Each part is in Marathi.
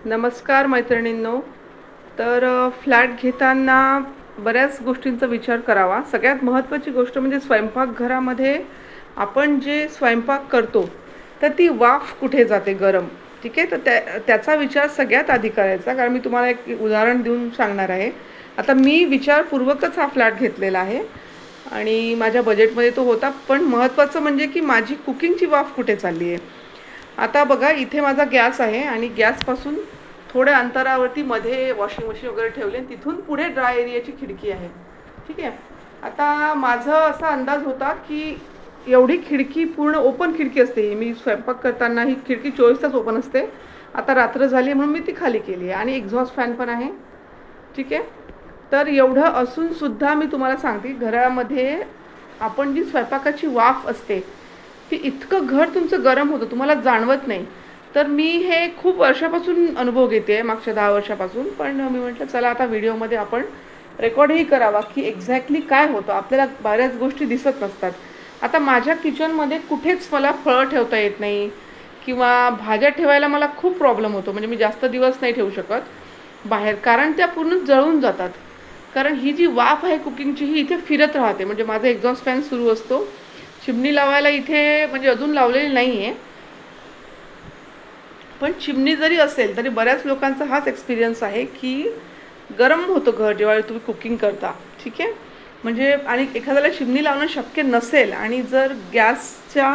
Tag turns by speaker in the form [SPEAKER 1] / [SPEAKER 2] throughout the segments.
[SPEAKER 1] नमस्कार मैत्रिणींनो. तर फ्लॅट घेताना बऱ्याच गोष्टींचा विचार करावा. सगळ्यात महत्त्वाची गोष्ट म्हणजे स्वयंपाकघरामध्ये आपण जे स्वयंपाक करतो तर ती वाफ कुठे जाते गरम. ठीक आहे, तर त्याचा विचार सगळ्यात आधी करायचा. कारण मी तुम्हाला एक उदाहरण देऊन सांगणार आहे. आता मी विचारपूर्वकच हा फ्लॅट घेतलेला आहे आणि माझ्या बजेटमध्ये तो होता. पण महत्त्वाचं म्हणजे की माझी कुकिंगची वाफ कुठे चालली आहे. आता बघा, इथे माझा गॅस आहे आणि गॅसपासून थोड्या अंतरावरती मध्ये वॉशिंग मशीन वगैरे ठेवले. तिथून पुढे ड्राय एरियाची खिडकी आहे. ठीक आहे. आता माझा असा अंदाज होता की एवढी खिडकी पूर्ण ओपन खिडकी असते. मी स्वयंपाक करताना ही खिडकी 24 तास ओपन असते. आता रात्र झाली म्हणून मी ती खाली केली आहे आणि एक्झॉस्ट फॅन पण आहे. ठीक आहे. तर एवढं असून सुद्धा मी तुम्हाला सांगते, घरामध्ये आपण जी स्वयंपाकाची वाफ असते ती इतकं घर तुमचं गरम होतं, तुम्हाला जाणवत नाही. तर मी हे खूप वर्षापासून अनुभव घेते, मागच्या 10 वर्षापासून. पण मी म्हटलं चला आता व्हिडिओमध्ये आपण रेकॉर्डही करावा की एक्झॅक्टली काय होतं. आपल्याला बऱ्याच गोष्टी दिसत नसतात. आता माझ्या किचनमध्ये कुठेच मला फळं ठेवता येत नाही किंवा भाज्या ठेवायला मला खूप प्रॉब्लेम होतो. म्हणजे मी जास्त दिवस नाही ठेवू शकत बाहेर, कारण त्या पूर्ण जळून जातात. कारण ही जी वाफ आहे कुकिंगची ही इथे फिरत राहते. म्हणजे माझा एक्झॉस्ट फॅन सुरू असतो. चिमणी लावायला इथे म्हणजे अजून लावलेली नाही आहे. पण चिमणी जरी असेल तरी बऱ्याच लोकांचा हाच एक्सपिरियन्स आहे की गरम होतं घर जेव्हा तुम्ही कुकिंग करता. ठीक आहे. म्हणजे आणि एखाद्याला चिमणी लावणं शक्य नसेल आणि जर गॅसच्या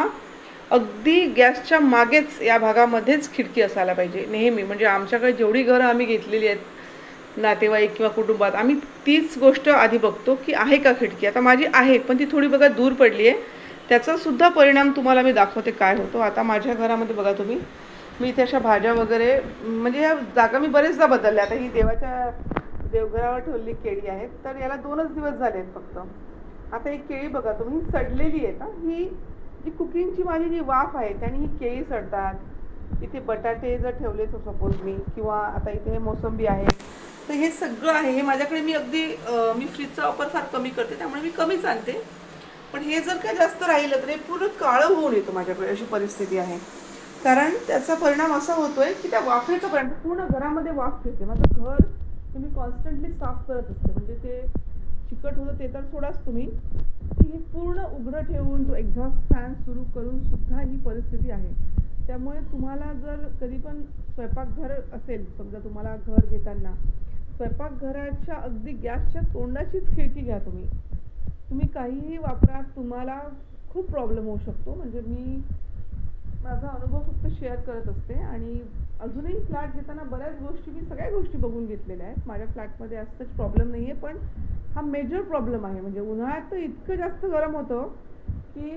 [SPEAKER 1] मागेच या भागामध्येच खिडकी असायला पाहिजे नेहमी. म्हणजे आमच्याकडे जेवढी घरं आम्ही घेतलेली आहेत नातेवाईक किंवा कुटुंबात, आम्ही तीच गोष्ट आधी बघतो की आहे का खिडकी. आता माझी आहे पण ती थोडी बघा दूर पडली आहे. त्याचासुद्धा परिणाम तुम्हाला मी दाखवते काय होतो. आता माझ्या घरामध्ये बघा तुम्ही, मी इथे अशा भाज्या वगैरे म्हणजे ह्या जागा मी बरेचदा बदलल्या. आता ही देवघरावर ठेवलेली केळी आहेत, तर याला 2च दिवस झाले आहेत फक्त. आता एक केळी बघा तुम्ही, सडलेली आहे. ना ही जी कुकिंगची माझी जी वाफ आहे त्याने ही केळी सडतात. इथे बटाटे जर ठेवले तर सपोज मी, किंवा आता इथे मोसंबी आहे, तर हे सगळं आहे. हे माझ्याकडे मी अगदी मी फ्रीजचा वापर फार कमी करते त्यामुळे मी कमीच आणते. पण हे जर काय जास्त राहिलं तर हे पूर्ण काळं होऊन येतं माझ्याकडे, अशी परिस्थिती आहे. कारण त्याचा परिणाम असा होतोय की त्या वाफेचा परिणाम पूर्ण घरामध्ये वाफ येते. माझं घर हे मी कॉन्स्टंटली साफ करत असते. म्हणजे ते चिकट होतं ते तर सोडाच तुम्ही, की हे पूर्ण उघडं ठेवून तो एक्झॉस्ट फॅन सुरू करून सुद्धा ही परिस्थिती आहे. त्यामुळे तुम्हाला जर कधी पण स्वयंपाकघर असेल, समजा तुम्हाला घर घेताना स्वयंपाकघराच्या अगदी गॅसच्या तोंडाचीच खिडकी घ्या. तुम्ही काहीही वापरा, तुम्हाला खूप प्रॉब्लेम होऊ शकतो. म्हणजे मी माझा अनुभव फक्त शेअर करत असते. आणि अजूनही फ्लॅट घेताना बऱ्याच गोष्टी, मी सगळ्या गोष्टी बघून घेतलेल्या आहेत. माझ्या फ्लॅटमध्ये असंच प्रॉब्लेम नाही आहे, पण हा मेजर प्रॉब्लेम आहे. म्हणजे उन्हाळ्यात तर इतकं जास्त गरम होतं की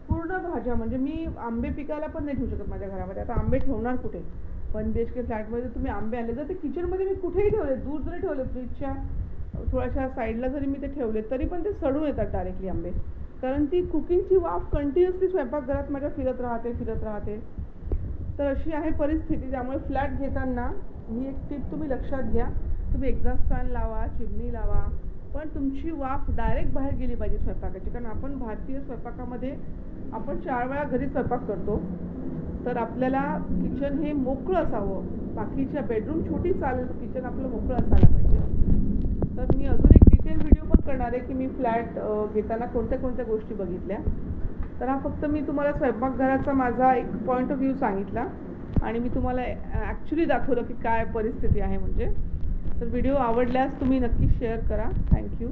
[SPEAKER 1] पूर्ण भाज्या, म्हणजे मी आंबे पिकायला पण नाही ठेवू शकत माझ्या घरामध्ये. आता आंबे ठेवणार कुठे. 1 BHK फ्लॅटमध्ये तुम्ही आंबे आणले तर ते किचनमध्ये मी कुठेही ठेवले, दूर जरी ठेवले, फ्रीजच्या थोड्याशा साईडला जरी मी ते ठेवले तरी पण ते सडून येतात डायरेक्टली आंबे. कारण ती कुकिंगची वाफ कंटिन्युअसली स्वयंपाकघरात माझ्या फिरत राहते. तर अशी आहे परिस्थिती. त्यामुळे फ्लॅट घेताना ही एक टिप तुम्ही लक्षात घ्या. तुम्ही एक्झॉस्ट फॅन लावा, चिमणी लावा, पण तुमची वाफ डायरेक्ट बाहेर गेली पाहिजे स्वयंपाकाची. कारण आपण भारतीय स्वयंपाकामध्ये आपण 4 वेळा घरी स्वयंपाक करतो. तर आपल्याला किचन हे मोकळं असावं. बाकीच्या बेडरूम छोटी चालेल, किचन आपलं मोकळं असायला पाहिजे. तर मी अजून एक डिटेल व्हिडिओ पण करणार आहे की मी फ्लॅट घेताना कोणत्या कोणत्या गोष्टी बघितल्या. तर हा फक्त मी तुम्हाला स्वयंपाकघराचा माझा एक पॉईंट ऑफ व्ह्यू सांगितला आणि मी तुम्हाला ॲक्च्युली दाखवलं की काय परिस्थिती आहे. म्हणजे तर व्हिडिओ आवडल्यास तुम्ही नक्की शेअर करा. थँक्यू.